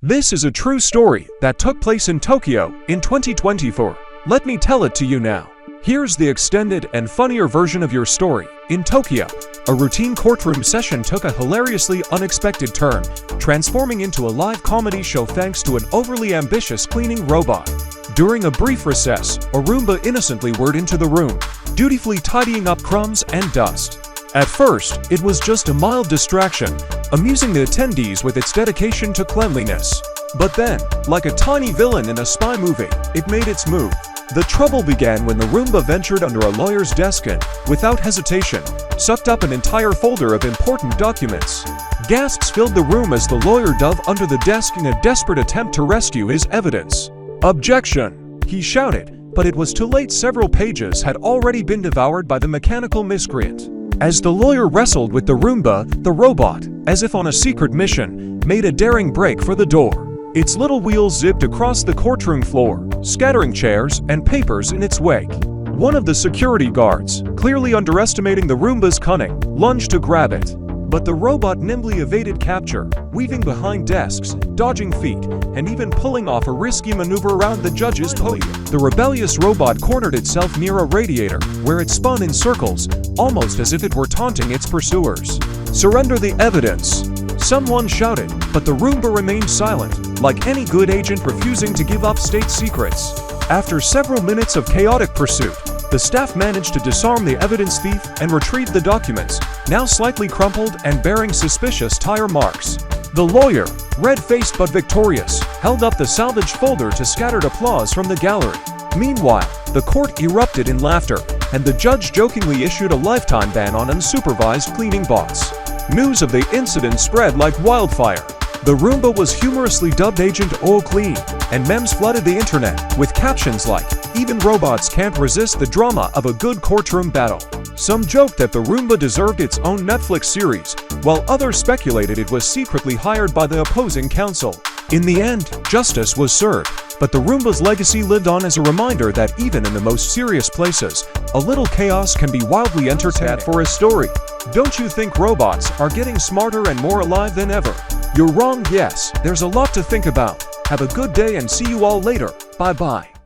This is a true story that took place in Tokyo in 2024. Let me tell it to you now. Here's the extended and funnier version of your story. In Tokyo, a routine courtroom session took a hilariously unexpected turn, transforming into a live comedy show thanks to an overly ambitious cleaning robot. During a brief recess, a Roomba innocently whirred into the room, dutifully tidying up crumbs and dust. At first, it was just a mild distraction, amusing the attendees with its dedication to cleanliness. But then, like a tiny villain in a spy movie, it made its move. The trouble began when the Roomba ventured under a lawyer's desk and, without hesitation, sucked up an entire folder of important documents. Gasps filled the room as the lawyer dove under the desk in a desperate attempt to rescue his evidence. "Objection!" he shouted, but it was too late. Several pages had already been devoured by the mechanical miscreant. As the lawyer wrestled with the Roomba, the robot, as if on a secret mission, made a daring break for the door. Its little wheels zipped across the courtroom floor, scattering chairs and papers in its wake. One of the security guards, clearly underestimating the Roomba's cunning, lunged to grab it. But the robot nimbly evaded capture, weaving behind desks, dodging feet, and even pulling off a risky maneuver around the judge's podium. The rebellious robot cornered itself near a radiator, where it spun in circles, almost as if it were taunting its pursuers. "Surrender the evidence!" someone shouted, but the Roomba remained silent, like any good agent refusing to give up state secrets. After several minutes of chaotic pursuit, the staff managed to disarm the evidence thief and retrieve the documents, now slightly crumpled and bearing suspicious tire marks. The lawyer, red-faced but victorious, held up the salvaged folder to scattered applause from the gallery. Meanwhile, the court erupted in laughter, and the judge jokingly issued a lifetime ban on unsupervised cleaning bots. News of the incident spread like wildfire. The Roomba was humorously dubbed Agent O Clean, and memes flooded the internet with captions like, "Even robots can't resist the drama of a good courtroom battle." Some joked that the Roomba deserved its own Netflix series, while others speculated it was secretly hired by the opposing counsel. In the end, justice was served, but the Roomba's legacy lived on as a reminder that even in the most serious places, a little chaos can be wildly entertaining. For a story, don't you think robots are getting smarter and more alive than ever? You're wrong. Yes, there's a lot to think about. Have a good day and see you all later. Bye-bye.